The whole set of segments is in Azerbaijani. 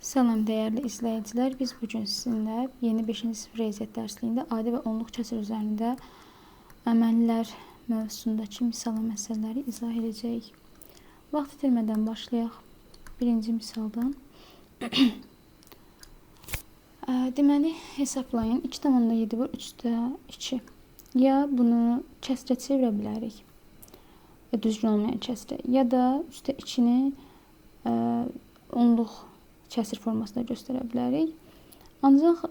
Salam dəyərli izləyicilər, biz bugün sizinlə yeni 5-ci sinif riyaziyyat dərsliyində adi və onluq kəsr üzərində əməllər mövzusundakı misal məsələləri izah edəcəyik. Vaxt itirmədən başlayaq. Birinci misaldan. Deməli, hesablayın. 2,7 var 3/2. Ya bunu kəsrə çevirə bilərik. Düzgün olmayan kəsrə. Ya da 3/2-ni onluq kəsir formasında göstərə bilərik. Ancaq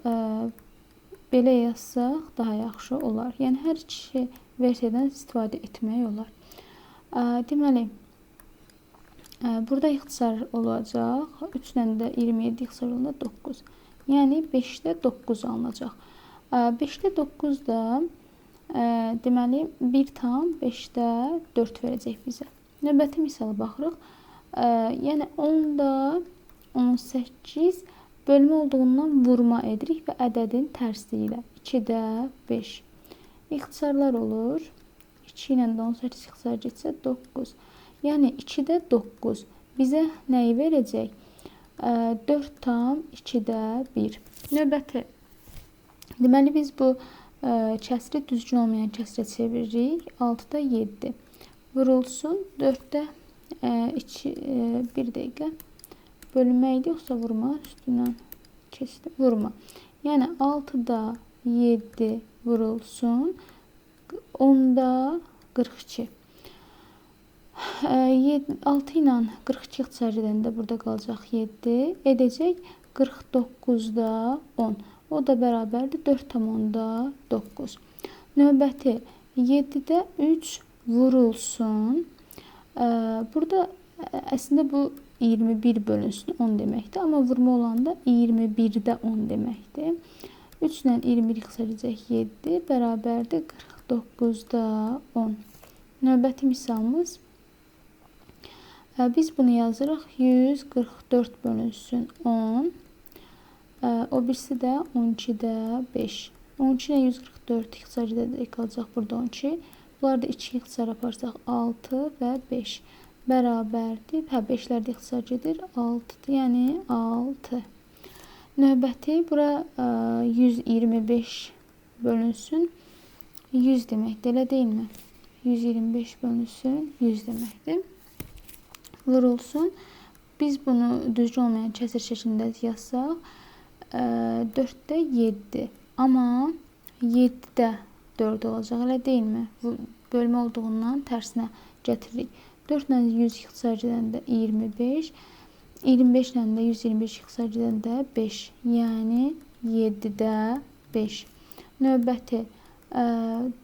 belə yazsaq daha yaxşı olar. Yəni hər iki versiyadan istifadə etmək olar. Deməli, burada ixtisar olacaq. 3 ilə də 27 ixtisar olanda 9. Yəni 5-də 9 alınacaq. 5-də 9 da deməli 1/5-də 4 verəcək bizə. Növbəti misala baxırıq. Yəni 10-da 18 bölmə olduğundan vurma edirik və ədədin tərsi ilə 2-də 5. İxtisarlar olur. 2 ilə də 18 ixtisar getsə 9. Yəni 2-də 9 bizə nəyi verəcək? 4/2-də 1. Növbəti. Deməli biz bu kəsri düzgün olmayan kəsrə çeviririk. 6-da 7. Vurulsun 4-də 2 1 dəqiqə. Bölünməkdir, yoxsa vurma? Üstündən keçdim. Vurma. Yəni 6-da 7 vurulsun. 10-da 42. 6 ilə 42 ixtisar edəndə burada qalacaq 7. Edəcək 49-da 10. O da bərabərdir 4/9. Növbəti 7-də 3 vurulsun. Burada əslində bu 21 bölünsün 10 deməkdir. Amma vurma olanda 21-də 10 deməkdir. 3 ilə 21 ixtisar edəcək 7 bərabərdir 49-da 10. Növbəti misalımız. Biz bunu yazırıq. 144 bölünsün 10. O birisi də 12-də 5. 12 ilə 144 ixtisar edəcək qalacaq burada 12. Bunlar da 2 ixtisar aparsaq 6 və 5. Bərabərdir. 5-lər də ixtisar gedir. 6-dır. Yəni 6. Növbəti. Bura 125 bölünsün 100 deməkdir. Elə deyilmi? 125 bölünsün 100 deməkdir. Vurulsun. Biz bunu düzgün olmayan kəsir şəklində yazsaq 4-də 7. Amma 7-də 4 olacaq. Elə deyilmi? Bölmə olduğundan tərsinə gətiririk. 4 ilə 100 ixtisar edəndə 25. 25 ilə də 125 ixtisar edəndə 5. Yəni 7-də 5. Növbəti.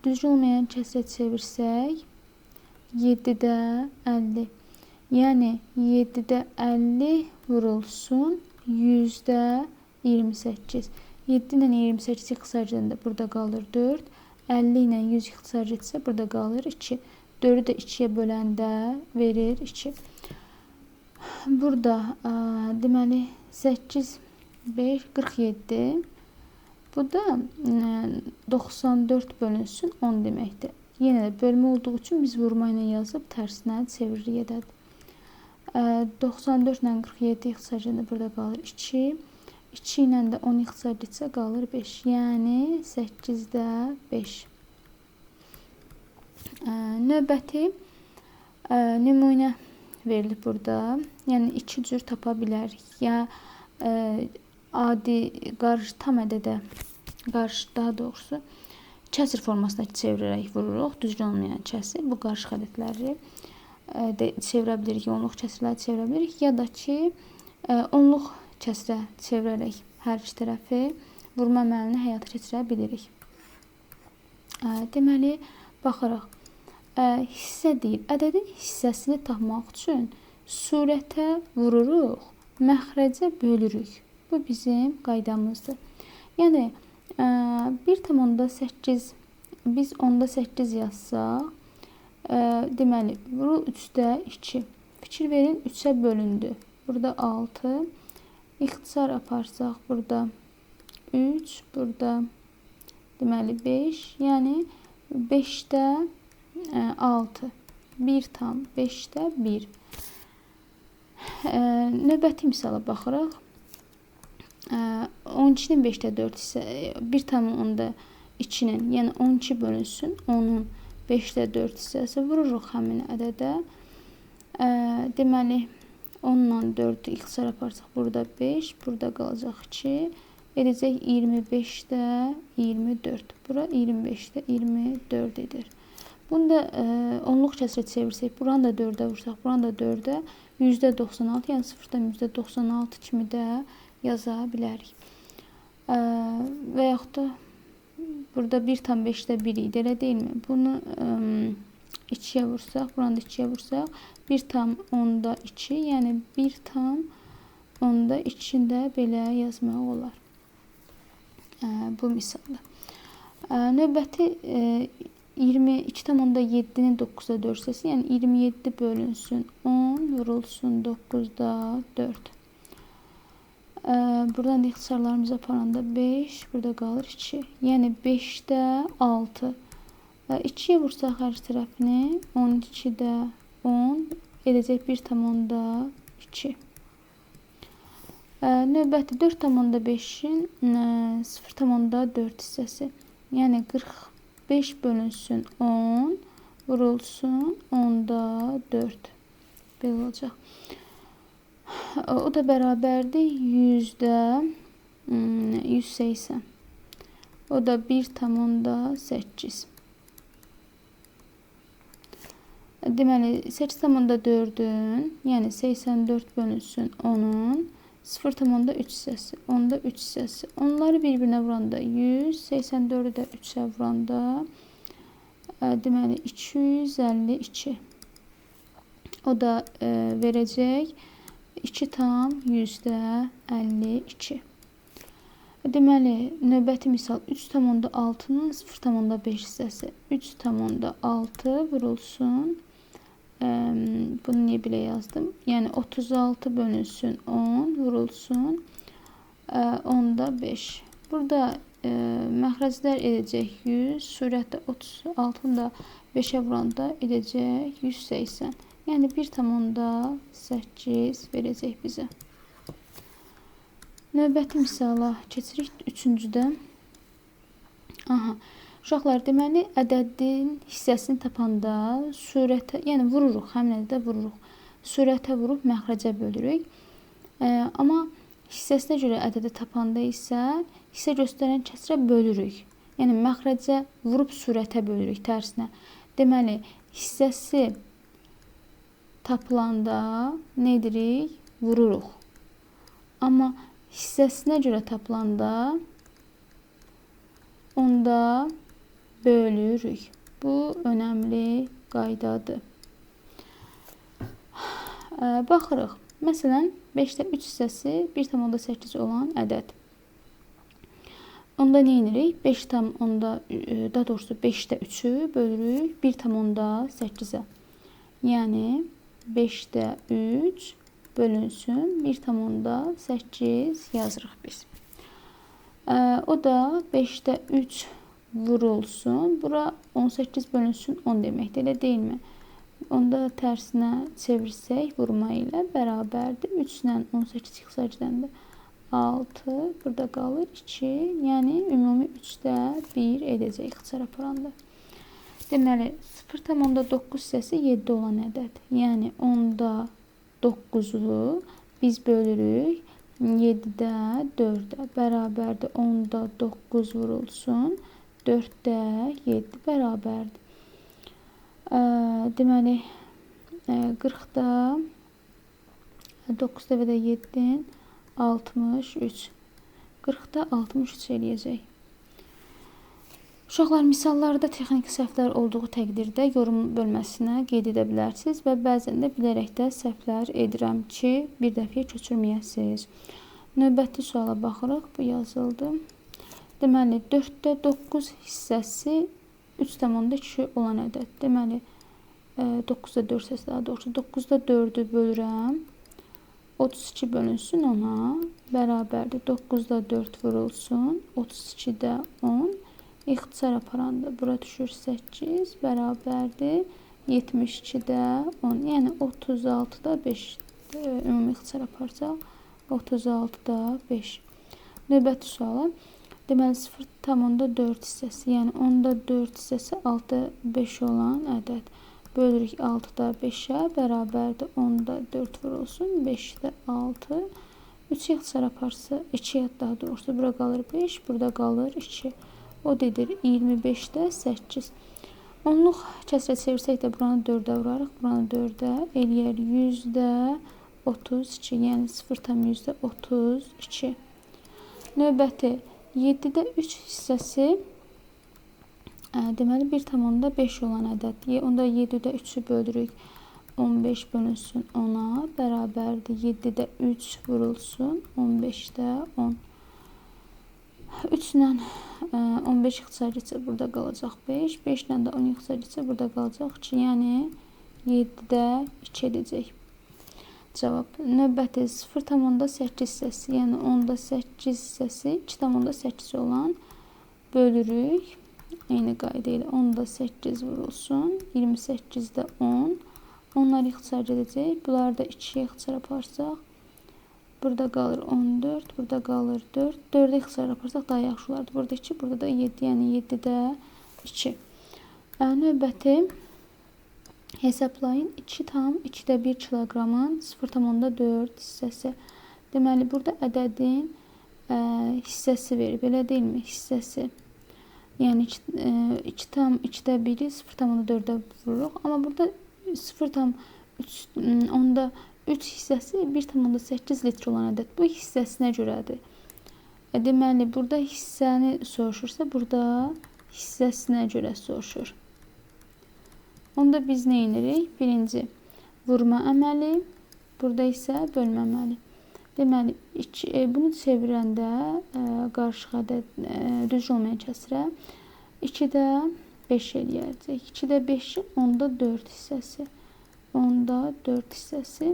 Düzgün olmayan kəsrə çevirsək 7-də 50. Yəni 7-də 50 vurulsun 100-də 28. 7 ilə 28 ixtisar edəndə burada qalır 4. 50 ilə 100 ixtisar etsə burada qalır 2. 4-ü də 2-yə böləndə verir 2. Burada deməli 8, 5, 47. Bu da 94 bölünsün 10 deməkdir. Yenə də bölmə olduğu üçün biz vurma ilə yazıb tərsinə çeviririk ədəd. 94 ilə 47 ixtisar edəndə burada qalır 2. 2 ilə də 10 ixtisar etsə qalır 5. Yəni 8-də 5. Növbəti nümunə verilib burada. Yəni 2 cür tapa bilərik. Ya adi qarşı tam ədədə daha doğrusu kəsr formasına çevirərək vururuq. Düzgün olmayan kəsr. Bu qarşı ədədləri çevirə bilirik. Onluq kəsrləri çevirə bilirik. Ya da ki onluq kəsrə çevirərək hər iki tərəfi vurma əməlini həyata keçirə bilirik. Deməli, baxırıq. Hissə deyil. Ədədin hissəsini tapmaq üçün surətə vururuq, məxrəcə bölürük. Bu bizim qaydamızdır. Yəni 1/8 biz 10-da 8 yazsaq, deməli, vurul 3-də 2. Fikir verin 3-ə bölündü. Burada 6. İxtisar aparsaq burada 3, burada deməli 5. Yəni 5-də 6. 1/5-də 1. Növbəti misala baxırıq. 12-nin 5-də 4 isə 1,2-nin, yəni 12 bölünsün 10-un 5-də 4 hissəsi vururuq həmin ədədə. Deməli 10-la 4-ü ixtisar aparsaq burada 5, burada qalacaq 2. Edəcək 25-də 24. Bura 25-də 24 edir. Bunu da onluq kəsrə çevirsək, buranı da 4-ə vursaq, buranı da 4-ə %96, yəni 0-dan %96 kimi də yaza bilərik. Və yaxud da burada 1,5-də 1 idi, elə deyilmi? Bunu 2-yə vursaq, buranı da 2-yə vursaq 1,2, yəni 1,2-ni də belə yazmaq olar. Bu misalda. Növbəti 22,7-nin 9-da 4 hissəsi, yəni 27 bölünsün 10 vurulsun 9-da 4. Buradan da ixtisarlarımızı aparanda 5, burada qalır 2. Yəni 5-də 6. 2-yə vursaq hər tərəfini 12-də 10 edəcək 1,2. Növbəti 4,5-in 0,4 hissəsi. Yəni 45 bölünsün 10 vurulsun 10-da 4. Belə olacaq. O da bərabərdir 180. O da 1,8. Deməli 8,4-ün, yəni 84 bölünsün 10-un 0,3 hissəsi, 10-da 3 hissəsi. Onları bir-birinə vuranda 100, 84-ü də 3-ə vuranda deməli 252. O da verəcək 2,52. Deməli, növbəti misal 3,6-nın 0,5 hissəsi. 3,6 vurulsun. Bunu niyə belə yazdım? Yəni 36 bölünsün 10 vurulsun 10-da 5. Burada məxrəclər edəcək 100, sürətdə 36-nı da 5-ə vuranda edəcək 180. Yəni 1,8 verəcək bizə. Növbəti misala keçirik. Üçüncüdə. Uşaqlar, deməli, ədədin hissəsini tapanda surətə, yəni vururuq, həmin ədədə vururuq. Surətə vurub məxrəcə bölürük. Amma hissəsinə görə ədədi tapanda isə hissə göstərən kəsrə bölürük. Yəni məxrəcə vurub surətə bölürük tərsinə. Deməli, hissəsi tapılanda nə edirik? Vururuq. Amma hissəsinə görə tapılanda onda bölürük. Bu önəmli qaydadır. Baxırıq. Məsələn, 5-də 3 hissəsi 1,8 olan ədəd. Onda nə edirik? 5-də 3-ü bölürük 1,8-ə. Yəni 5-də 3 bölünsün 1,8 yazırıq biz. O da 5-də 3 vurulsun. Bura 18 bölünsün 10 deməkdir, elə deyilmi? Onda tərsinə çevirsək vurma ilə bərabərdir. 3 ilə 18 ixtisarcıdan da 6, burada qalır 2. Yəni ümumi 3-də 1 edəcək ixtisar aparanda. Deməli 0,9 hissəsi 7 olan ədəd. Yəni 10-da 9-u biz bölürük 7-də 4-ə. Bərabərdir 10-da 9 vurulsun 4-də 7 bərabərdir. Deməli 40-da 9-da və də 7-nin 63. 40-da 63 eləyəcək. Uşaqlar, misallarda texniki səhvlər olduğu təqdirdə yorum bölməsinə qeyd edə bilərsiniz və bəzən də bilərək də səhvlər edirəm ki, bir dəfəyə köçürməyəsiniz. Növbəti suala baxırıq. Bu yazıldı. Deməli, 4-də 9 hissəsi 3,2 olan ədəd. Deməli, 9-da 4 hissəsi daha doğrusu. 9-da 4-ü bölürəm. 32 bölünsün 10-a. Bərabərdir. 9-da 4 vurulsun. 32-də 10. İxtisar aparanda bura düşür 8. Bərabərdir. 72-də 10. Yəni 36-da 5. Ümumi ixtisar aparsaq 36-da 5. Növbəti suala. Deməli 0,4 hissəsi, yəni 10-da 4 hissəsi 6/5 olan ədəd. Bölürük 6-da 5-ə, bərabərdir 10-da 4 vurulsun, 5-də 6. 3 ixtisar aparsa, 2 daha doğrusu, bura qalır 5, burada qalır 2. O dedir 25-də 8. Onluq kəsrə çevirsək də buranı 4-ə vurarıq, buranı 4-ə, eləyər 100-də 32, yəni 0,32. Növbəti 7-də 3 hissəsi, deməli 1,5 olan ədəd. Onda 7-də 3-ü bölürük, 15 bölünsün 10-a, bərabərdir 7-də 3 vurulsun, 15-də 10. 3 ilə 15 ixtisar etsə burada qalacaq 5, 5 ilə də 10 ixtisar etsə burada qalacaq 2, yəni 7-də 2 edəcək. Cavab. Növbəti 0,8 hissəsi, yəni 10-da 8 hissəsi 2,8 olan bölürük. Eyni qayda ilə 10-da 8 vurulsun, 28-də 10. Onlar ixtisar edəcək. Bunlar da 2-yə ixtisar aparsaq, burada qalır 14, burada qalır 4. 4-ə ixtisar aparsaq daha yaxşı olardı. Burada 2, burada da 7, yəni 7-də 2. Növbəti hesablayın. 2,2-də 1 kiloqramın 0,4 hissəsi. Deməli, burada ədədin hissəsi verir. Belə deyilmi? Hissəsi. Yəni 2,2-də 1-i 0,4-ə vururuq. Amma burada 0,3 hissəsi 1,8 litr olan ədəd. Bu hissəsinə görədir. Deməli, burada hissəni soruşursa, burada hissəsinə görə soruşur. Onda biz nə edirik? Birinci, vurma əməli, burada isə bölmə əməli. Deməli, bunu çevirəndə qarışıq ədəd düz olmayan kəsrə 2-də 5 eləyəcək. 2-də 5-in 10-da 4 hissəsi. 10-da 4 hissəsi.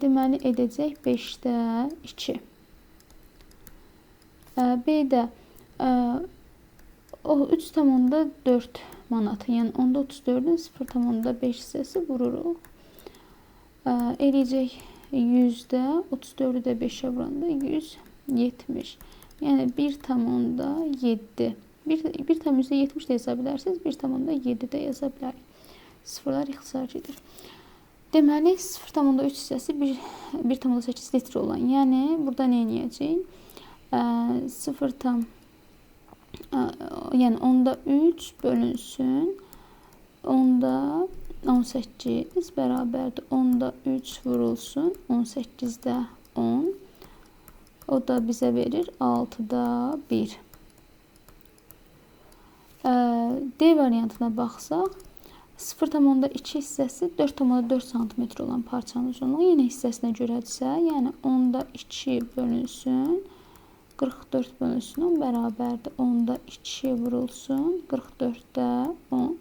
Deməli, edəcək 5-də 2. B-də o 3,4 manatı, yəni 10-da 34-ün 0,5 hissəsi vururuq. Eləyəcək 100-də 34-ü də 5-ə vuranda 170. Yəni 1,7. 1,70 də yaza bilərsiniz, 1,7 də yaza bilərik. Sıfırlar ixtisar edir. Deməli 0,3 hissəsi 1,8 litr olan. Yəni burada nə edəcəyik? 10-da 3 bölünsün 10-da 18 bərabərdir 10-da 3 vurulsun 18-də 10. O da bizə verir 6-da 1. D variantına baxsaq 0,2 hissəsi 4,4 cm olan parçanın uzunluğu yenə hissəsinə görədirsə, yəni 10-da 2 bölünsün 44 bölünsün 10 bərabərdir 10-da 2 vurulsun 44-də 10.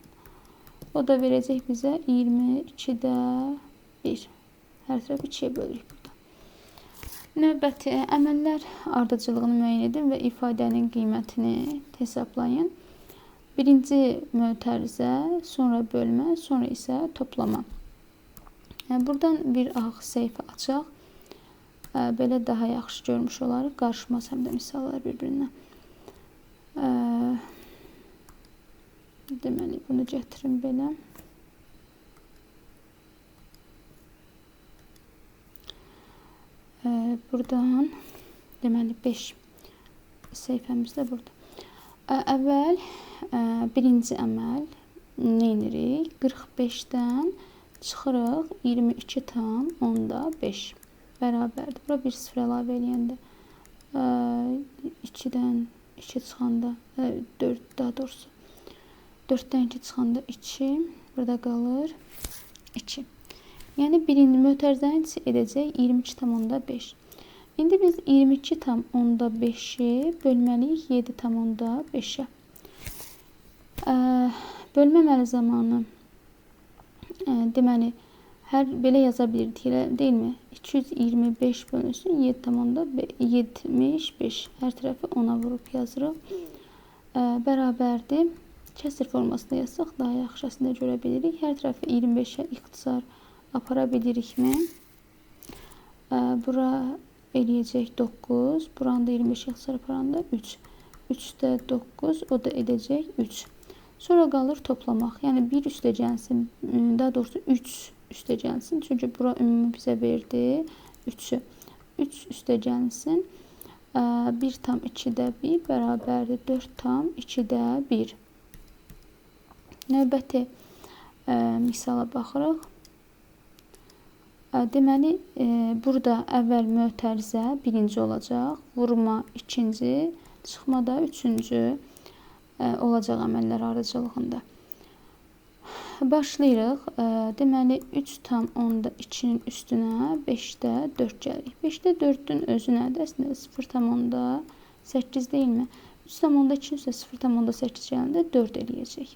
O da verəcək bizə 22-də 1. Hər tərəf 2-yə bölürük burada. Növbəti əməllər ardıcıllığını müəyyən edin və ifadənin qiymətini hesablayın. Birinci mötərizə, sonra bölmə, sonra isə toplama. Buradan bir ağ səhifə açaq. Belə daha yaxşı görmüş olarıq. Qarışmaz həm də misallar bir-birinə. Deməli, bunu gətirin belə. Buradan, deməli, 5 səhifəmiz də burada. Əvvəl, birinci əməl nə edirik? 45-dən çıxırıq 22,5 bərabərdir. Bura bir sıfır əlavə eləyəndə 2-dən 2 çıxanda 4 daha doğrusu 4-dən 2 çıxanda 2, burada qalır 2. Yəni birinci mötərizənin içi edəcək 22,5. İndi biz 22,5-i bölməliyik 7,5-ə. Bölmə əməli zamanı deməli belə yaza bilirdik, elə deyilmi? 225 bölünsün 7,75. Hər tərəfi 10-a vurub yazırıq. Bərabərdir. Kəsr formasında yazsaq daha yaxşısını görə bilirik. Hər tərəfi 25-ə ixtisar apara bilirikmi? Bura eləyəcək 9. Buranı da 25 ixtisar aparanda 3. 3-də 9, o da edəcək 3. Sonra qalır toplamaq. Yəni 1 üstəgəlsin, daha doğrusu 3 üstəgəlsin. Çünki bura ümumi bizə verdi 3-ü. 3 üstəgəlsin. 1 tam 2-də 1 bərabərdir 4 tam 2-də 1. Növbəti misala baxırıq. Deməli, burada əvvəl mötərizə birinci olacaq, vurma ikinci, çıxmada üçüncü olacaq əməllər ardıcıllığında. Başlayırıq. Deməli, 3 tam 10-da 2-nin üstünə 5-də 4 gəlirik. 5-də 4-ün özü nədir? Əslində 0 tam 10-da 8 deyilmi? 3 tam 10-da 2-nin üstünə 0 tam 10-da 8 gələndə 4 eləyəcək.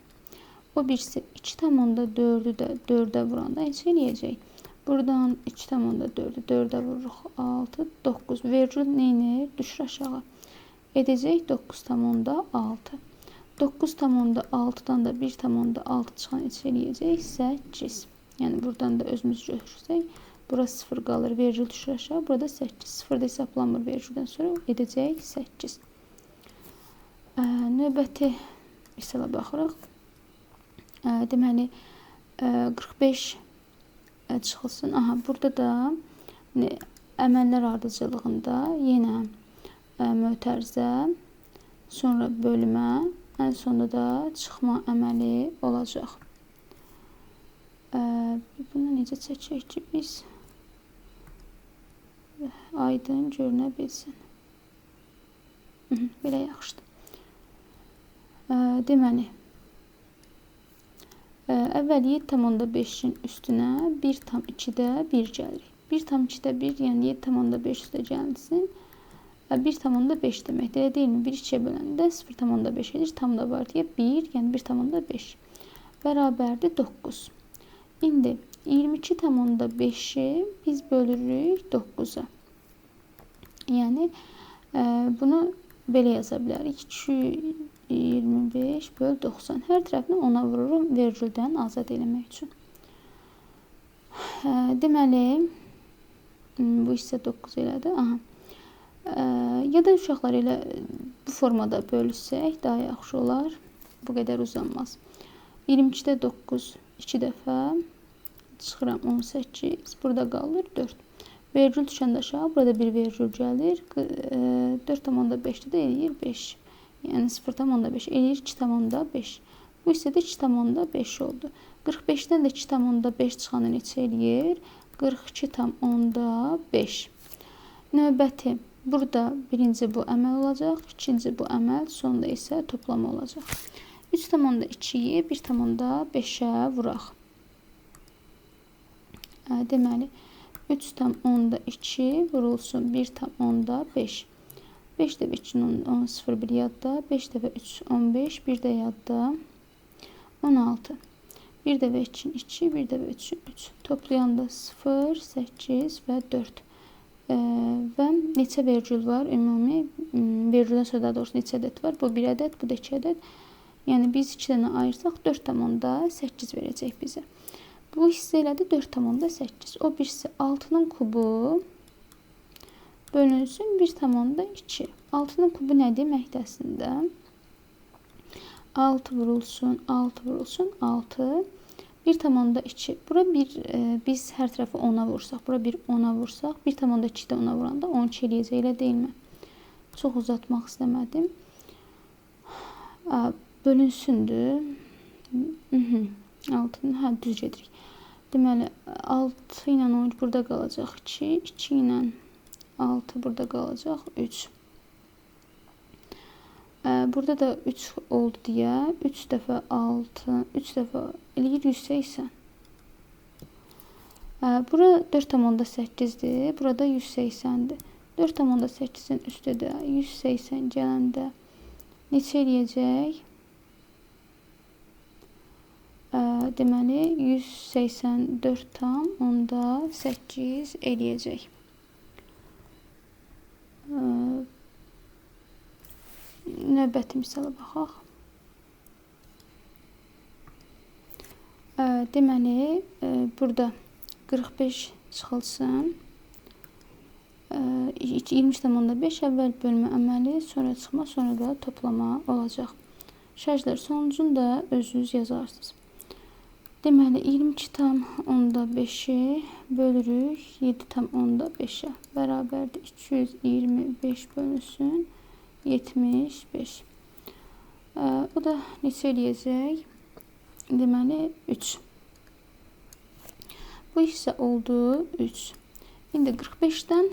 O birisi 2 tam 10-da 4-ü də 4-ə vuranda neçə eləyəcək? Buradan 2 tam 10-da 4-ü 4-ə vururuq 6, 9. Vergül neynir? Düşür aşağı. Edəcək 9 tam 10-da 6. 9 tam 10-da 6-dan da 1 tam 10-da 6 çıxan neçə eləyəcək? 8. Yəni buradan da özümüz götürsək, bura 0 qalır, vergül düşür aşağı, burada 8. 0 da hesablanmır vergüldən sonra edəcək 8. Növbəti misala baxırıq. Deməli, 45 çıxılsın. Aha, burada da əməllər ardıcıllığında yenə mötərizə, sonra bölmə, ən sonunda da çıxma əməli olacaq. Bunu necə çəkək ki, biz aydın görünə bilsin. Belə yaxşıdır. Deməli, əvvəl 7 tam 10-da 5-in üstünə 1 tam 2-də 1 gəlirik. 1 tam 2-də 1, yəni 7 tam 10-da 5 üstə gəlsin. 1 tam 10-da 5 deməkdir, elə deyilmi? 1 2-yə böləndə 0 tam 10-da 5 edir, tam da var deyə 1, yəni 1 tam 10-da 5 bərabərdir 9. İndi 22 tam 10-da 5-i biz bölürük 9-a. Yəni bunu belə yaza bilərik. 225 böl 90. Hər tərəfini 10-a vururum vergüldən azad eləmək üçün. Deməli, bu hissə 9 elədi. Aha. Ya da uşaqlar elə bu formada bölürsək daha yaxşı olar. Bu qədər uzanmaz. 22-də 9 2 dəfə çıxıram 18. Burada qalır 4. Vergül düşəndə aşağı, burada bir vergül gəlir. 4 tam 10-da 5-də də eləyir 5. Yəni 0 tam 10-da 5 eləyir 2 tam 10-da 5. Bu hissədə 2 tam 10-da 5 oldu. 45-dən də 2 tam 10-da 5 çıxanı neçə eləyir? 42 tam 10-da 5. Növbəti. Burada birinci bu əməl olacaq, ikinci bu əməl, sonda isə toplama olacaq. 3 tam 10-da 2-yi 1 tam 10-da 5-ə vuraq. Deməli, 3 tam 10-da 2 vurulsun 1 tam 10-da 5. 5 dəfə 2-nin 10, 0, 1 yadda, 5 dəfə 3, 15, 1 də yadda, 16. 1 dəfə 2-nin 2, 1 dəfə 3-ün 3. Toplayanda 0, 8 və 4. Və neçə vergül var? Ümumi vergüldən sonra daha doğrusu neçə ədəd var? Bu 1 ədəd, bu da 2 ədəd. Yəni biz 2 dənə ayırsaq 4 tam 10-da 8 verəcək bizə. Bu hissə elədi 4 tam 10-da 8. O birisi 6-nın kubu bölünsün 1 tam 10-da 2. 6-nın kubu nə deməkdir əslində? 6 vurulsun 6 vurulsun 6. 1 tam 10-da 2. Bura biz hər tərəfi 10-a vursaq, bura bir 10-a vursaq, 1 tam 10-da 2-də 10-a vuranda 12 eləyəcək, elə deyilmi? Çox uzatmaq istəmədim. Bölünsündür. 6-nın, düz gedirik. Deməli, 6 ilə 12 burada qalacaq 2, 2 ilə 6 burada qalacaq 3. Burada da 3 oldu deyə 3 dəfə 6, 3 dəfə eləyir 180. Bura 4 tam 10-da 8-dir, burada 180-dir. 4 tam 10-da 8-in üstü də 180 gələndə neçə eləyəcək? Deməli, 184 tam 10-da 8 eləyəcək. Növbəti misala baxaq. Deməli, burada 45 çıxılsın. 20/5 əvvəl bölmə əməli, sonra çıxma, sonra da toplama olacaq. Şərhlər sonucunu da özünüz yazarsınız. Deməli 22/5-i bölürük 7/5-ə bərabərdir 225 bölünsün 75. O da neçə eləyəcək? Deməli 3. Bu isə oldu 3. İndi 45-dən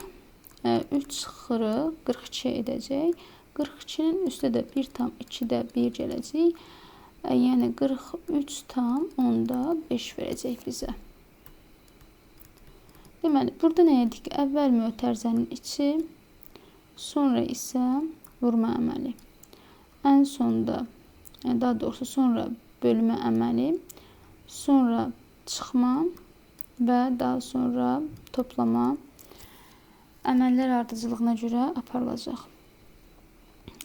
3 çıxırıq, 42 edəcək. 42-nin üstə də 1/2-də 1 gələcək. Yəni 43/5 verəcək bizə. Deməli, burada nə edik? Əvvəl mötərizənin içi, sonra isə vurma əməli. Ən sonda, daha doğrusu sonra bölmə əməli, sonra çıxma və daha sonra toplama əməllər ardıcıllığına görə aparılacaq.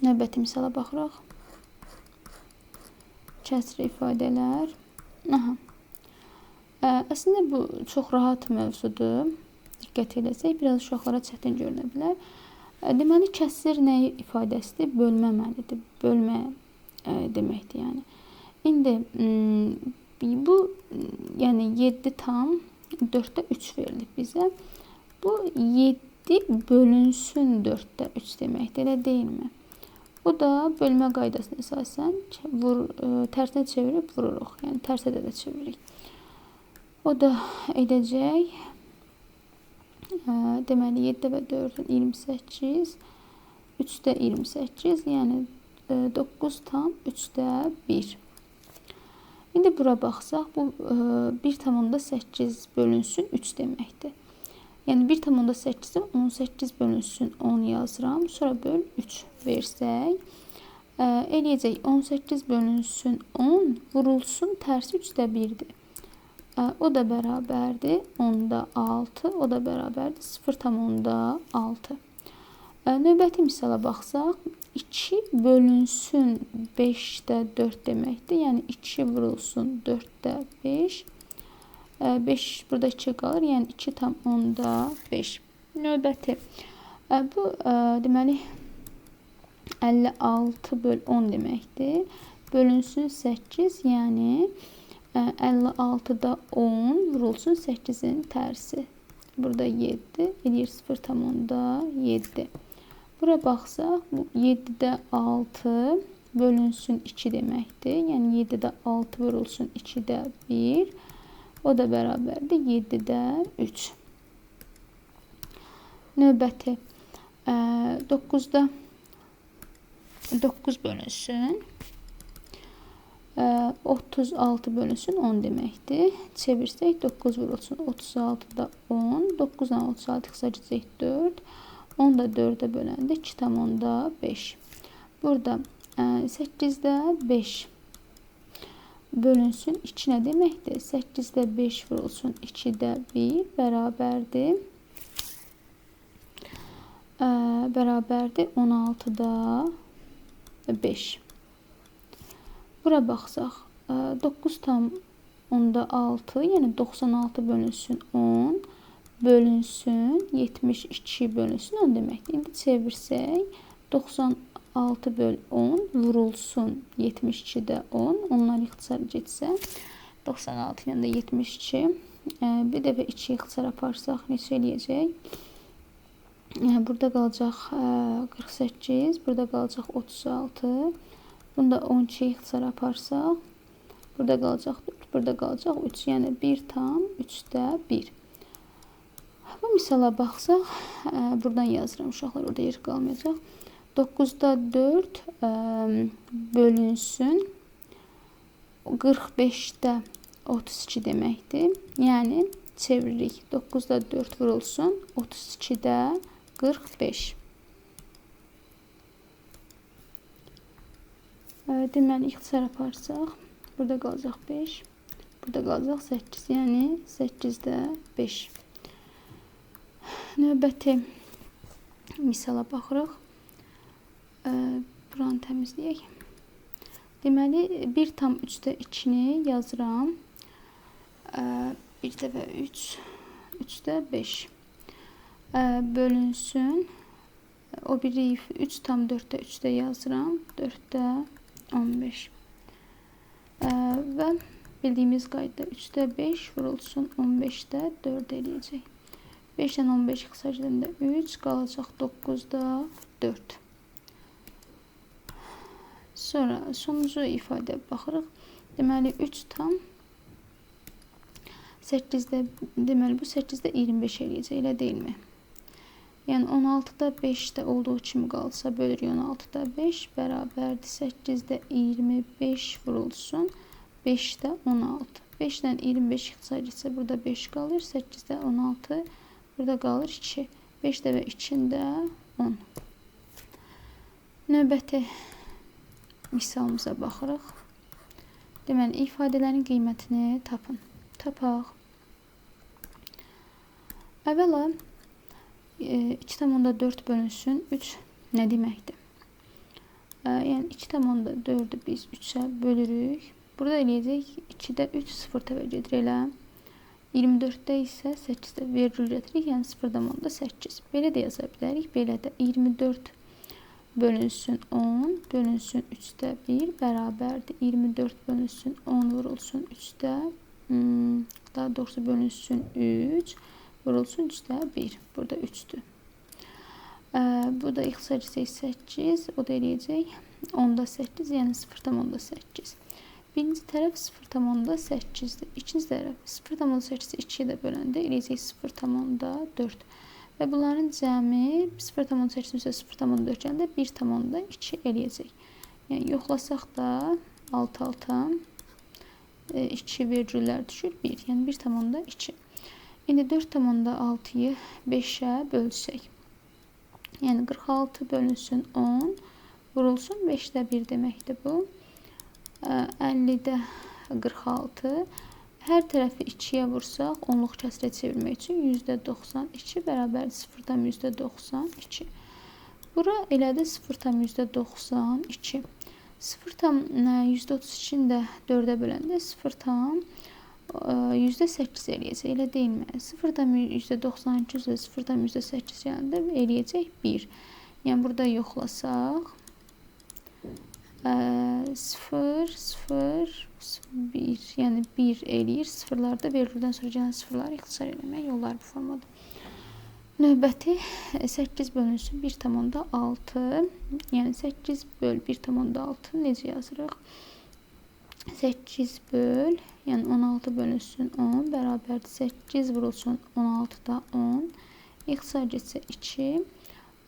Növbəti misala baxırıq. Kəsri ifadələr. Əslində bu çox rahat mövzudur. Diqqət eləsək, biraz uşaqlara çətin görünə bilər. Deməli, kəsr nə ifadəsidir? Bölmə əməlidir. Bölmə deməkdir yəni. İndi bu yəni 7/4 verilib bizə. Bu 7 bölünsün 4/3 deməkdir, elə deyilmi? Bu da bölmə qaydasına əsasən tərsinə çevirib vururuq. Yəni tərsə də çeviririk. O da edəcək deməli 7 və 4-ün 28, 3-də 28, yəni 9/3-də 1. İndi bura baxsaq, bu 1/8 bölünsün 3 deməkdir. Yəni 1/8-i 18 bölünsün 10 yazıram. Sonra böl 3 versək. Eləyəcək 18 bölünsün 10 vurulsun tərsi 3/1-dir. O da bərabərdir 10/6. O da bərabərdir 0/6. Növbəti misala baxsaq. 2 bölünsün 5/4 deməkdir. Yəni 2 vurulsun 4/5. 5 burada 2 qalır. Yəni 2/5. Növbəti. Bu deməli 56/10 deməkdir. Bölünsün 8. Yəni 56-da 10 vurulsun 8-in tərsi. Burada 7 eləyir 0/7. Bura baxsaq, 7-də 6 bölünsün 2 deməkdir. Yəni 7-də 6 vurulsun 2/1. O da bərabərdir 7/3. Növbəti 9-da 9 bölünsün 36 bölünsün 10 deməkdir. Çevirsək 9 vurulsun 36-da 10. 9-dan 36 xısacacaq 4. 10 da 4-ə böləndə 2/5. Burada 8-də 5 bölünsün 2 nə deməkdir? 8-də 5 vurulsun 2/1 bərabərdir 16/5. Bura baxsaq 9/6 yəni 96 bölünsün 10 bölünsün 72 bölünsün 10 deməkdir. İndi çevirsək 96/10 vurulsun 72-də 10. Onlar ixtisar getsə 96 yəni 72. Bir dəfə 2 ixtisar aparsaq neçə eləyəcək? Burada qalacaq 48, burada qalacaq 36. Bunda 12 ixtisar aparsaq, burada qalacaq 4, burada qalacaq 3. Yəni 1/3/1. Bu misala baxsaq, buradan yazıram uşaqlar, orada yer qalmayacaq. 9-da 4 bölünsün 45-də 32 deməkdir. Yəni çeviririk. 9-da 4 vurulsun 32-də 45. Deməli, ixtisar aparsaq, burada qalacaq 5, burada qalacaq 8, yəni 8/5. Növbəti misala baxırıq. Buranı təmizləyək. Deməli, 1/3-də 2-ni yazıram. 1 dəfə 3, 3-də 5. bölünsün. O biri 3 tam 4'də 3'də yazıram. 4'də 15. Və bildiyimiz qayda 3'də 5 vurulsun 15'də 4 eləyəcək. 5'dən 15 xısacədən 3 qalacaq 9'da 4. Sonra sonuncu ifadəyə baxırıq. Deməli 3 tam 8'də deməli bu 8'də 25 eləyəcək, elə deyilmi? Yəni 16'da 5'də olduğu kimi qalsa bölürük 16'da 5 bərabərdir 8'də 25 vurulsun 5'də 16. 5'dən 25 ixtisar burada 5 qalır. 8'də 16 burada qalır 2. 5'də və 2'də 10. Növbəti misalımıza baxırıq. Deməli ifadələrin qiymətini tapın. Tapaq. Əvvəla 2,4 bölünsün 3 nə deməkdir? Yəni 2,4'ü biz 3'ə bölürük. Burada eləyəcək 2'də 3 0 təvə gedir elə. 24'də isə 8'də virgül getirik. Yəni 0,8. Belə də yaza bilərik. Belə də 24 bölünsün 10 bölünsün 3'də 1 bərabərdir. 24 bölünsün 10 vurulsun 3'də daha doğrusu bölünsün 3 vurulsun 3'də 1. Burada 3'dür. Burada ixtisar etsək 8. O da eləyəcək 10'da 8. Yəni 0,8. Birinci tərəf 0,8'dir. İkinci tərəf 0,8'i 2'yə də böləndə eləyəcək 0,4. Və bunların cəmi 0,8 üzrə 0,4 gəndə 1,2 eləyəcək. Yəni yoxlasaq da alt-alta 2 virgüllər düşür 1. Yəni 1,2. İndi 4,6'yı 5'ə bölsək. Yəni 46 bölünsün 10 vurulsun 5'də 1 deməkdir bu. 50'də 46. Hər tərəfi 2'yə vursaq, onluq kəsrə çevirmək üçün %92 bərabər 0,92. Bura elədi 0,92. 0,132'ni də 4'ə böləndə 0,8 eləyəcək, elə deyilmi? 0,92 üzrə 0,8 yanında eləyəcək 1. Yəni burada yoxlasaq 0, 0, 1, yəni 1 eləyir. Sıfırlarda virgüldən sonra gələn sıfırları ixtisar eləmək yollar bu formada. Növbəti 8 bölünsün 1,6. Yəni 8 böl 1,6 necə yazırıq? 8 böl, yəni 16 bölünsün 10 bərabərdir 8 vurulsun 16'da 10. İxtisar getsə 2.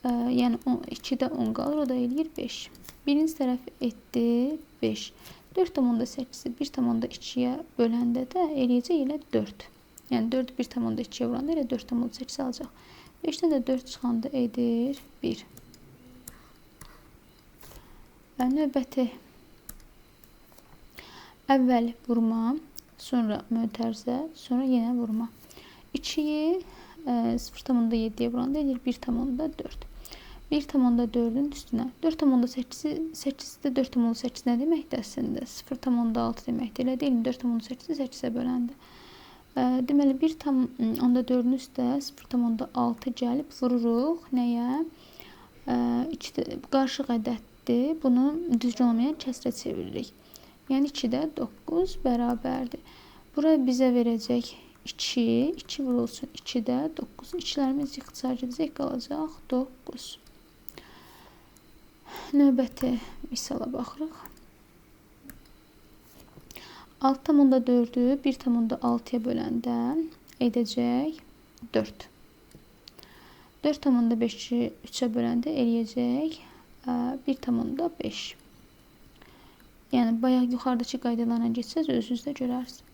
Yəni 2'də 10 qalır, o da eləyir 5. Birinci tərəf etdi 5. 4,8'i 1,2'yə böləndə də eləyəcək elə 4. Yəni 4'ü 1,2'yə vuranda elə 4,8 alacaq. 5'dən də 4 çıxanda edir 1. Növbəti əvvəl vurma, sonra mötərizə, sonra yenə vurma. 2'yi 0,7'yə vuranda edir 1,4. 1,4'ün üstünə 4,8'i 8'də 4,8 nə deməkdir əslində? 0,6 deməkdir. Elə deyil mi? 4,8'i 8'ə böləndə. Deməli 1,4'ün üstə 0,6 gəlib vururuq. Nəyə? Qarışıq ədəddir. Bunu düzgün olmayan kəsrə çeviririk. Yəni 2'də 9 bərabərdir. Bura bizə verəcək 2. 2 vurulsun 2'də 9. İkilərimiz ixtisar edəcək, qalacaq 9. Növbəti misala baxırıq. 6,4'ü 1,6'ya böləndə edəcək 4. 4,5'i 3'ə böləndə eləyəcək 1,5. Yəni bayaq yuxarıdakı qaydalarla getsəz özünüz də görərsiniz.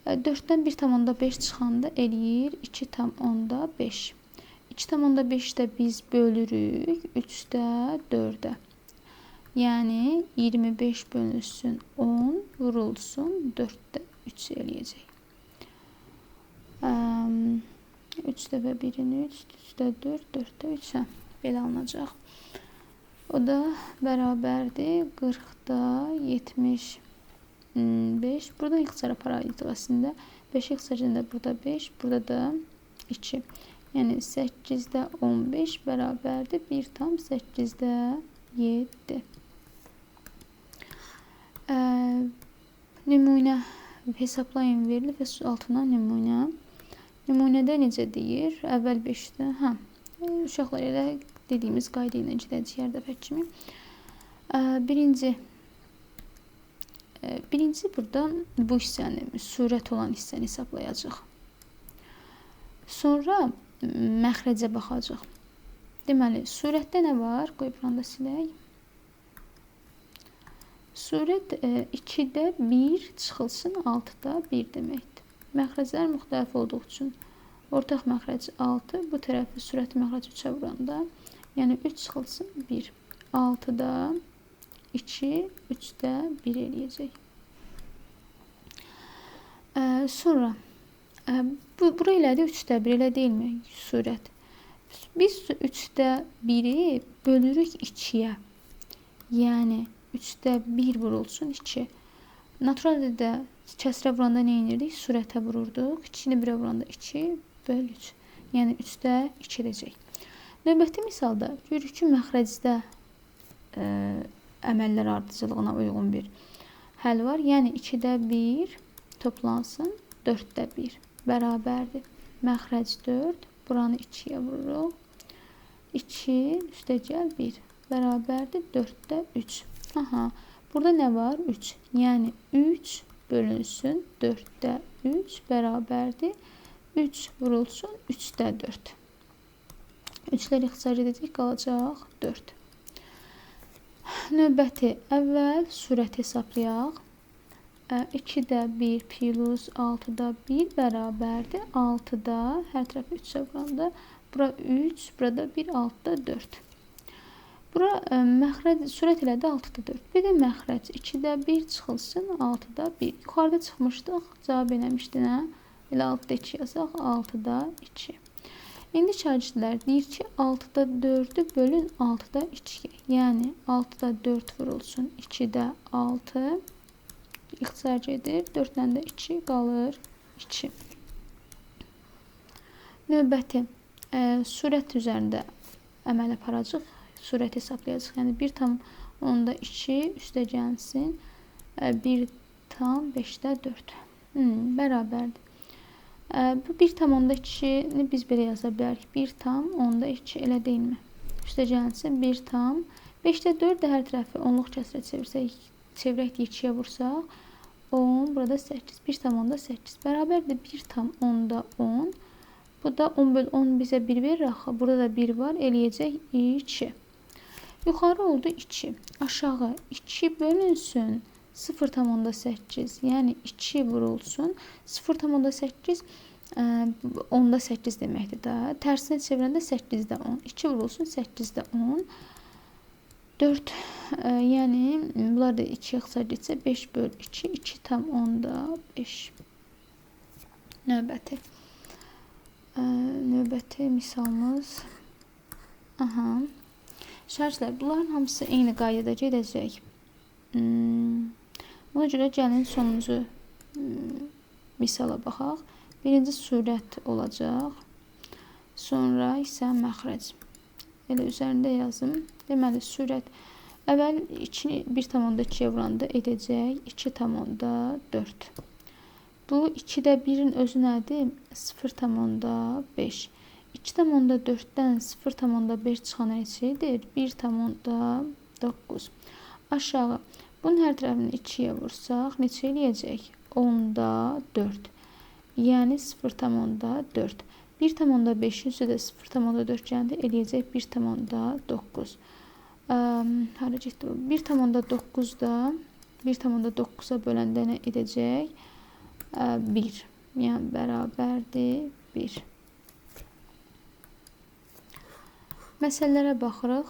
4'dən 1,5 çıxanda eləyir 2,5. 2,5'də biz bölürük 3'də 4'ə. Yəni 25 bölünsün 10 vurulsun 4'də 3 eləyəcək. 3'də və 1'in 3, 3'də 4, 4'də 3 belə alınacaq. O da bərabərdir 40'da 75. Buradan ixtisara paraleldir əslində. 5 ixtisarında burada 5, burada da 2. Yəni 8-də 15 bərabərdir 1,8-də 7. Nümunə hesablayın verilir və altına nümunə. Nümunədə necə deyir? Əvvəl 5-də, uşaqlar elə dediyimiz qayda ilə gedəcək hər dəfə kimi. Birinci burada bu hissəni, surət olan hissəni hesablayacaq. Sonra məxrəcə baxacaq. Deməli, surətdə nə var? Qoy buranda silək. Surət 2-də 1 çıxılsın 6-da 1 deməkdir. Məxrəclər müxtəlif olduğu üçün ortaq məxrəc 6, bu tərəfi surət məxrəc 3-ə vuranda, yəni 3 çıxılsın 1. 6-da 2, 3-də 1 eləyəcək. Sonra, bura elədi 3-də 1, elə deyilmi surət? Biz 3-də 1-i bölürük 2-yə. Yəni 3-də 1 vurulsun 2. Natural dildə kəsrə vuranda nə edirdik? Surətə vururduq. 2-ni 1-ə vuranda 2 böl 3. Yəni 3-də 2 edəcək. Növbəti misalda görürük ki, məxrəcdə əməllər ardıcılığına uyğun bir həll var. Yəni 2-də 1 toplansın 4-də 1 bərabərdir. Məxrəc 4, buranı 2-yə vururuq. 2 üstəgəl 1 bərabərdir 4-də 3. Burada nə var? 3. Yəni 3 bölünsün 4-də 3 bərabərdir. 3 vurulsun 3-də 4. 3-lər ixtisar edəcək, qalacaq 4. Növbəti əvvəl surət hesablayaq. 2-də 1 plus 6-da 1 bərabərdir. 6-da hər tərəfi 3-ə vuranda bura 3, burada 1, 6-da 4. Bura məxrəc surət elədi 6-da 4. Bir də məxrəc 2-də 1 çıxılsın 6-da 1. Yuxarıda çıxmışdıq, cavab eləmişdi nə? Elə 6-da 2 yazaq, 6-da 2. İndi şagirdlər deyir ki, 6-da 4-ü bölün 6-da 2. Yəni 6-da 4 vurulsun 2-də 6. İxtisar gedir. 4-lə də 2 qalır 2. Növbəti surət üzərində əməl aparacaq. Surət hesablayacaq. Yəni 1,2 üstəgəlsin 1,5-də 4 bərabərdir. Bu 1,2-ni biz belə yaza bilərik. 1,2 elə deyilmi? Üstəgəlsin 1,5-də 4 də hər tərəfi onluq kəsrə çevirək 2-yə vursaq 10, burada 8. 1,8 bərabərdir 1,10. Bu da 10 böl 10 bizə 1 verir axı. Burada da 1 var. Eləyəcək 2. Yuxarı oldu 2. Aşağı 2 bölünsün 0,8. Yəni 2 vurulsun 0,8 10-da 8 deməkdir də. Tərsinə çevirəndə 8-də 10. 2 vurulsun 8-də 10. 4 yəni bunlar da 2 ixtisar getsə 5 böl 2 2,10-da 5. Növbəti misalımız. Şərhlər, bunların hamısı eyni qaydada gedəcək. Ona görə gəlin sonuncu misala baxaq. Birinci surət olacaq. Sonra isə məxrəc. Elə üzərində yazım. Deməli, surət əvvəl 1,2-yə vuranda edəcək 2,4. Bu 2-də 1-in özü nədir? 0,5. 2,4-dən 0,5 çıxan neçədir? 1,9. Aşağı. Bunun hər tərəfini 2-yə vursaq, neçə eləyəcək? 10-da 4. Yəni 0,4. 1,5-in üstü də 0,4 gəldi, eləyəcək 1,9. Hara getdi bu? 1,9-da 1,9-a böləndə nə edəcək? 1. Yəni bərabərdir 1. Məsələlərə baxırıq.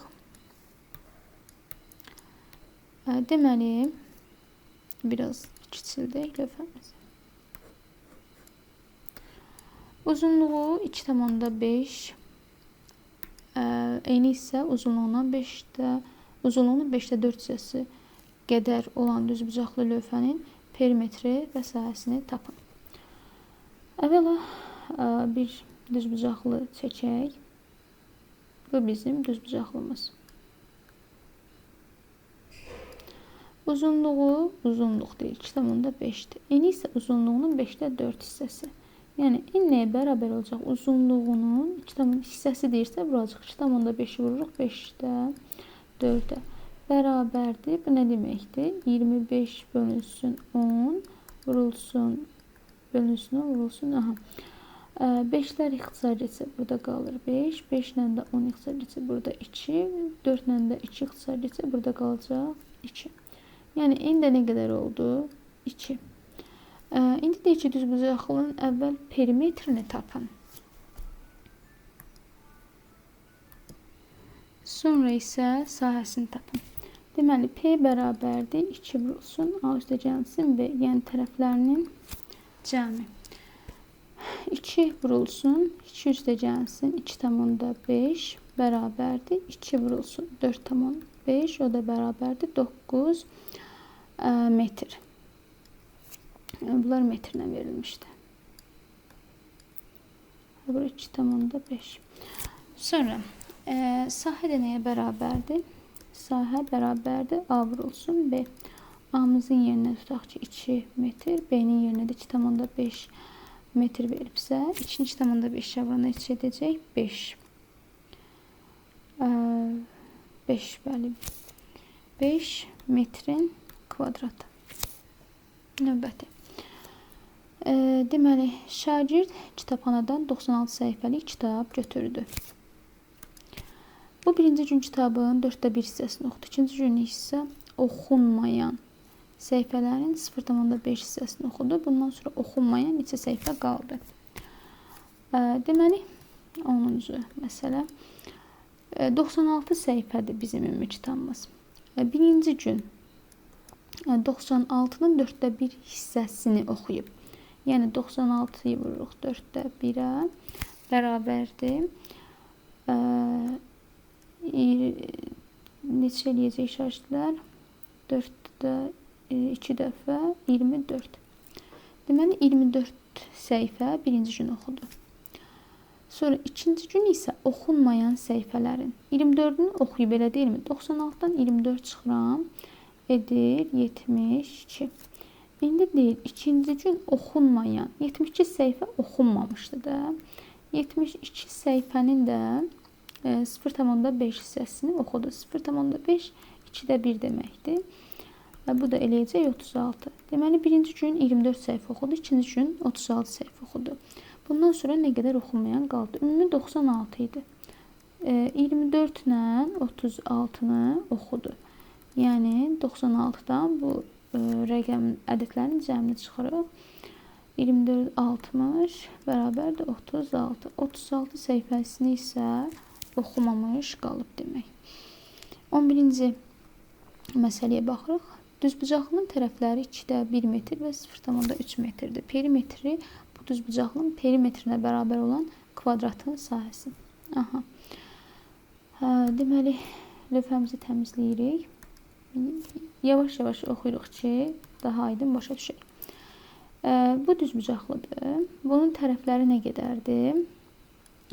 Deməli, biraz kiçildək lövhəmiz. Uzunluğu 2,5. Eni isə uzunluğunun 5-də 4 hissəsi qədər olan düzbucaqlı lövhənin perimetri və sahəsini tapın. Əvvəla bir düzbucaqlı çəkək. Bu bizim düzbucaqlımız. Uzunluğu, uzunluq deyil, 2,5'dir. Eni isə uzunluğunun 5'də 4 hissəsi. Yəni, en nəyə bərabər olacaq? Uzunluğunun 2 hissəsi deyirsə, buracıq 2,5'i vururuq 5'də 4'ə. Bərabərdir. Bu nə deməkdir? 25 bölünsün 10, vurulsun, bölünsün 10, vurulsun, aha. 5'lər ixtisar etsə, burada qalır 5, 5 ilə də 10 ixtisar etsə, burada 2, 4 ilə də 2 ixtisar etsə, burada qalacaq 2. Yəni, indi nə qədər oldu? 2. İndi deyək ki, düzbucaqlının əvvəl perimetrini tapın. Sonra isə sahəsini tapın. Deməli, P bərabərdir 2 vurulsun A üstə gəlsin B, yəni tərəflərinin cəmi. 2 vurulsun 2 üstə gəlsin 2,5 bərabərdir 2 vurulsun 4,5, o da bərabərdir 9 metr. Bunlar metrlə verilmişdi. Bura 2,5. Sonra sahə də nəyə bərabərdir? Sahə bərabərdir A vurulsun B. A'mızın yerinə tutaq ki 2 metr, B'nin yerinə də 2,5 metr veribsə, 2,5'ə vura neçə edəcək? 5. 5, bəli. 5 metrin kvadratı. Növbəti. Deməli, şagird kitabxanadan 96 səhifəlik kitab götürdü. Bu birinci gün kitabın 4'də 1 hissəsini oxudu. İkinci gün isə oxunmayan səhifələrin 0,5 hissəsini oxudu. Bundan sonra oxunmayan neçə səhifə qaldı. Deməli, 10-cu məsələ. 96 səhifədir bizim ümumi kitabımız. Birinci gün 96'nın 4'də 1 hissəsini oxuyub. Yəni 96'yı vururuq 4'də 1'ə bərabərdir. Neçə eləyəcək şagirdlər? 4'də 2 dəfə 24. Deməli 24 səhifə birinci gün oxudu. Sonra ikinci gün isə oxunmayan səhifələrin 24'ünü oxuyub, elə deyilmi? 96'dan 24 çıxıram. Edir 72. İndi deyil, ikinci gün oxunmayan 72 səhifə oxunmamışdı da. 72 səhifənin də 0,5 hissəsini oxudu. 0,5 2'də 1 deməkdir. Bu da eləyəcək 36. Deməli, birinci gün 24 səhifə oxudu, ikinci gün 36 səhifə oxudu. Bundan sonra nə qədər oxunmayan qaldı? Ümumi 96 idi. 24 ilə 36'nı oxudu. Yəni 96'dan bu rəqəm ədədlərin cəmini çıxırıq. 24 60 bərabərdir 36. 36 səhifəsini isə oxumamış qalıb demək. 11-ci məsələyə baxırıq. Düzbucaqlının tərəfləri 2'də 1 metr və 0,3 metrdir. Perimetri bu düzbucaqlının perimetrinə bərabər olan kvadratın sahəsi. Aha. Deməli, lövhəmizi təmizləyirik. Yavaş-yavaş oxuyuruq ki, daha aydın başa düşək. Bu düzbucaqlıdır. Bunun tərəfləri nə qədərdir?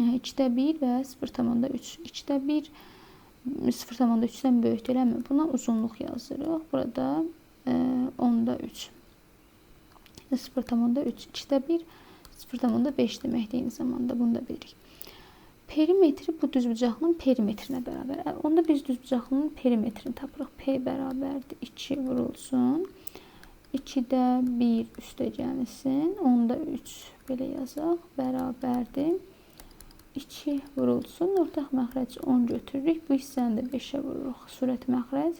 2'də 1 və 0,3. 2'də 1 0,3'dən böyük deyilmi? Buna uzunluq yazırıq. Burada 10'da 3. 0,3. 2'də 1 0,5 deməkdir eyni zamanda. Bunu da bilirik. Perimetri bu düzbucaqlının perimetrinə bərabər. Onda biz düzbucaqlının perimetrini tapırıq. P bərabərdir 2 vurulsun. 2'də 1 üstə gəlsin. 10'da 3 belə yazaq. Bərabərdir 2 vurulsun. Ortaq məxrəc 10 götürürük. Bu hissəni də 5'ə vururuq. Surət məxrəc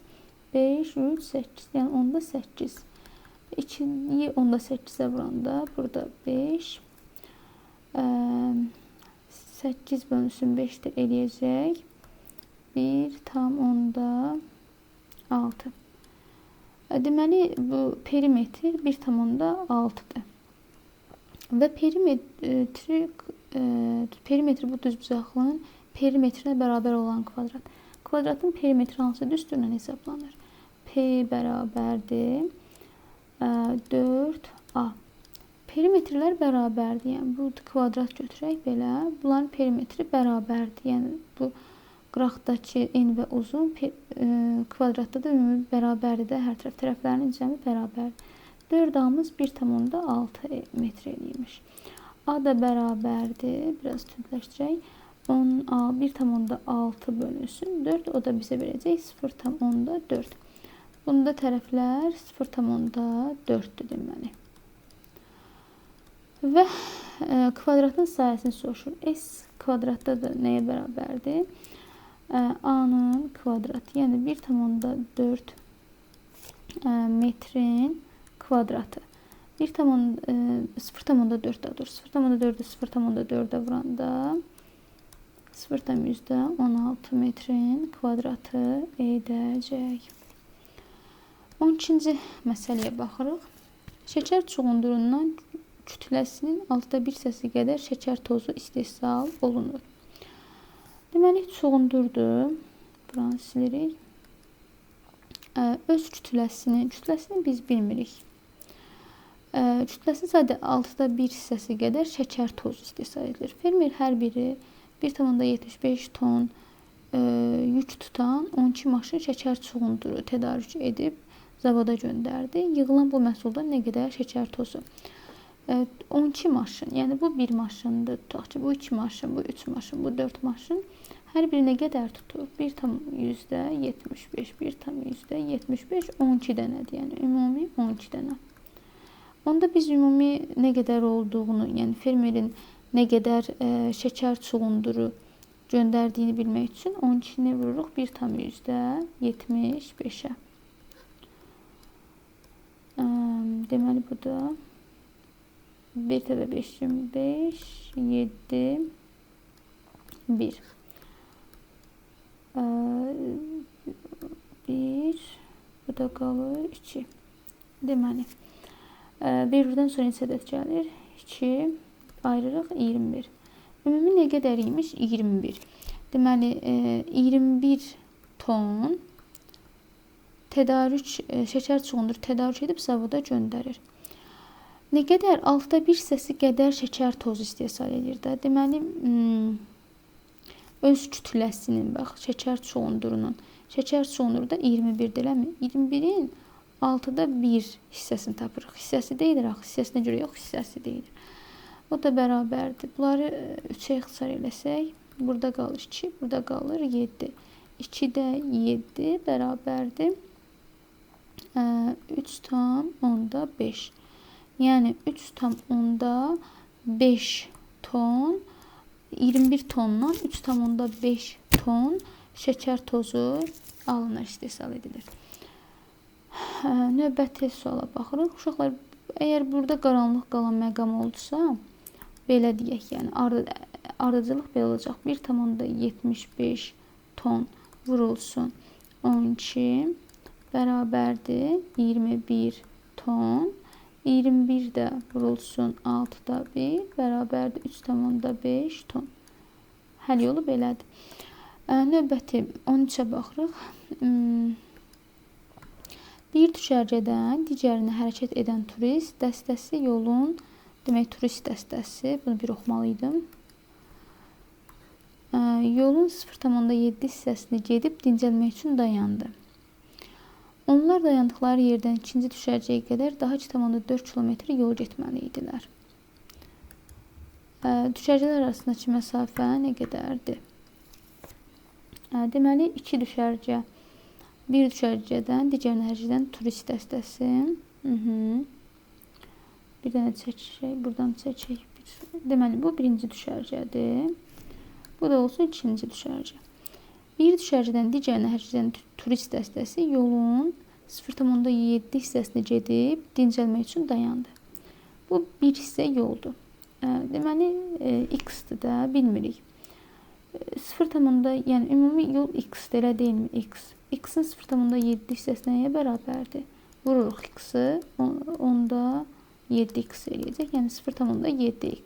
5, 3, 8. Yəni 10'da 8. 2'yi 10'da 8'ə vuranda burada 5 8 bölünsün 5'də eləyəcək 1 tam 10'da 6. Deməli, bu perimetr 1 tam 10'da 6'dır. Və perimetri bu düzbucaqlının perimetrinə bərabər olan kvadrat. Kvadratın perimetri hansı düsturla hesablanır? P bərabərdir 4A. perimetrlər bərabərdir. Yəni bu kvadrat götürək belə. Bunların perimetri bərabərdir. Yəni bu qıraqdakı en və uzun kvadratda da ümumi bərabərdir də. Hər tərəflərinin cəmi bərabərdir. 4A-mız 1,6 metr eləyirmiş. A da bərabərdir. Biraz tündləşdirək. 10A 1,6 bölünsün 4. O da bizə verəcək 0,4. Bunda tərəflər 0,4-dür deməli. Və kvadratın sayəsini soruşur. S kvadratda da nəyə bərabərdir? A-nın kvadratı. Yəni 1,4 metrin kvadratı. 0,4-də dur. 0,4-də 0,4-də vuranda 0,16 metrin kvadratı edəcək. 12-ci məsələyə baxırıq. Şəkər çuğundurundan kütləsinin 1/6 hissəsi qədər şəkər tozu istehsal olunur. Deməli, çuğundurdur. Buranı silirik. Öz kütləsini biz bilmirik. Kütləsinin sadə 1/6 hissəsi qədər şəkər tozu istehsal edilir. Fermer hər biri 1,75 ton yük tutan 12 maşın şəkər çuğunduru tədarük edib zavoda göndərdi. Yığılan bu məhsuldan nə qədər şəkər tozu? 12 maşın, yəni bu 1 maşındır. Tutaq ki, bu 2 maşın, bu 3 maşın, bu 4 maşın. Hər biri nə qədər tutur? 1,75, 1,75, 12 dənədir. Yəni ümumi 12 dənə. Onda biz ümumi nə qədər olduğunu, yəni fermerin nə qədər şəkər çuğunduru göndərdiyini bilmək üçün 12-ni vururuq 1,75-ə. Deməli, bu da 1,5, 25, 7, 1. 1, bu da qalır 2. Deməli, 1-dən sonra neçə ədəd gəlir? 2, ayırırıq 21. Ümumi nə qədər imiş? 21. Deməli, 21 ton şəkər çuğunduru tədarük edib zavoda göndərir. Nə qədər? 1/6 hissəsi qədər şəkər tozu istehsal edir də. Deməli, öz kütləsinin, bax, şəkər çuğunduru da 21-dir, eləmi? 21-in 1/6 hissəsini tapırıq. Hissəsi deyilir, hissəsinə görə yox, hissəsi deyilir. O da bərabərdir. Bunları 3-ə ixtisar eləsək, burada qalır 2, burada qalır 7. 2-də 7 bərabərdir 3,5. Yəni 3,5 ton 21 tondan 3,5 ton şəkər tozu alınır, istehsal edilir. Növbəti suala baxırıq. Uşaqlar, əgər burada qaranlıq qalan məqam oldusa, belə deyək, yəni ardıcılıq belə olacaq. 1,75 ton vurulsun 12 bərabərdir 21 ton. 21 də vurulsun 1/6 bərabərdir 3,5 ton. Həll yolu belədir. Növbəti 13-ə baxırıq. Bir düşərgədən digərinə hərəkət edən turist dəstəsi yolun, demək turist dəstəsi, bunu bir oxumalıydım. Yolun 0,7 hissəsini gedib dincəlmək üçün dayandı. Onlar dayandıqları yerdən ikinci düşərgəyə qədər daha 2,4 kilometr yol getməli idilər. Düşərgələr arasındakı məsafə nə qədərdir? Deməli, bir düşərgədən digərinə hərəkət edən turist dəstəsi. Bir dənə çəkək, buradan çəkək. Deməli, bu birinci düşərgədir. Bu da olsun ikinci düşərgə. Bir düşərgədən digərinə hərəkət edən turist dəstəsi yolun 0,7 hissəsini gedib dincəlmək üçün dayandı. Bu bir hissə yoldur. Deməli, x-dir də, bilmirik. 0, yəni ümumi yol x-dir, elə deyilmi? X-in 0,7 hissəsi nəyə bərabərdir? Vururuq x-i, onda 7x eləyəcək, yəni 0,7x.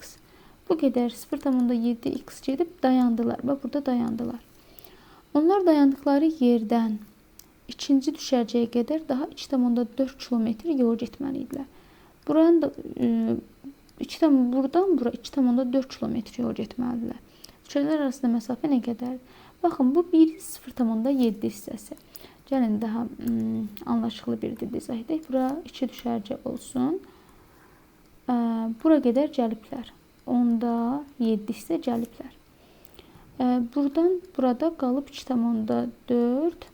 Bu qədər 0,7x gedib dayandılar. Bax, burada dayandılar. Onlar dayandıqları yerdən ikinci düşərgəyə qədər daha 2,4 kilometr yol getməli idilər. Buranın da buradan bura 2,4 kilometr yol getməlidirlər. Küçələr arasında məsafə nə qədərdir? Baxın, bu 0,7 hissəsi. Gəlin daha anlaşıqlı bir dildə izah edək. Bura 2 düşərgə olsun. Bura qədər gəliblər. 10,7 hissə gəliblər. Buradan burada qalıb 2,4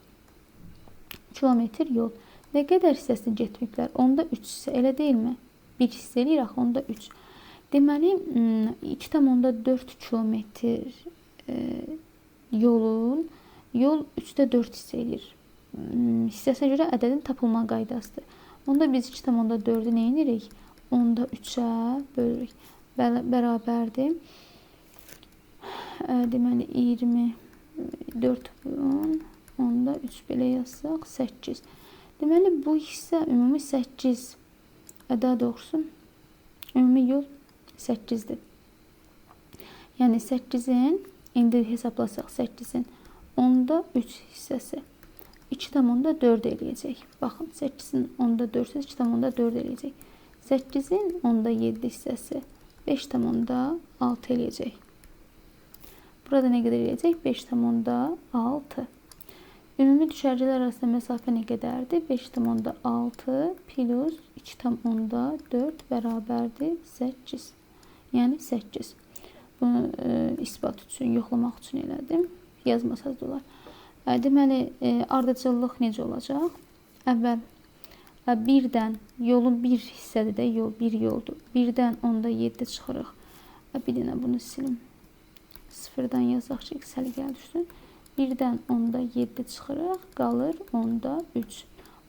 kilometr yol. Nə qədər hissəsini getməyiblər? 10,3 hissə, elə deyilmi? 1 hissə eləyir, axı 10,3. Deməli, 2,4 kilometr yol 3,4 hissə eləyir. Hissəsinə görə ədədin tapılma qaydasıdır. Onda biz 2,4-ü nə edirik? 10,3-ə bölürük. Bərabərdir. Deməli, 24 10,3 belə yazsaq 8. Deməli, bu hissə ümumi 8 əda doğrusu. Ümumi yol 8-dir. Yəni 8-in, indi hesablasaq 8-in 10,3 hissəsi 2,4 eləyəcək. Baxın, 8-in 10,4 hissəsi 2,4 eləyəcək. 8-in 10,7 hissəsi 5,6 eləyəcək. Burada nə qədər eləyəcək? 5,6. Ümumi düşərgələr arasında məsafə nə qədərdir? 5,6 plus 2,4 bərabərdir 8. Yəni 8. Bunu isbat üçün, yoxlamaq üçün elədim. Yazmasaz da olar. Deməli, ardıcıllıq necə olacaq? Əvvəl 1-dən, yolun bir hissədir də, bir yoldur. 1-dən 10,7 çıxırıq. Bir dənə bunu silim. 0-dan yazaq ki, səliqəli düşsün. 1-dən 10,7 çıxırıq, qalır 10,3.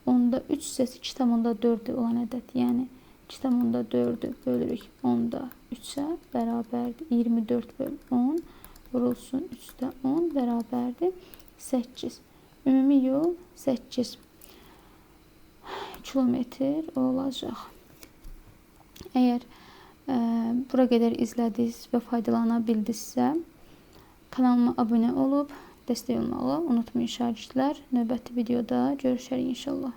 10,3 hissəsi 2,4 olan ədəd. Yəni 2,4-ü bölürük 10,3-ə bərabərdir. 24 bölü 10 vurulsun 3-də 10 bərabərdir 8. Ümumi yol 8 kilometr olacaq. Əgər bura qədər izlədiniz və faydalana bildinizsə, kanalıma abunə olub dəstək olmağı unutmayın şagirdlər. Növbəti videoda görüşərik inşallah.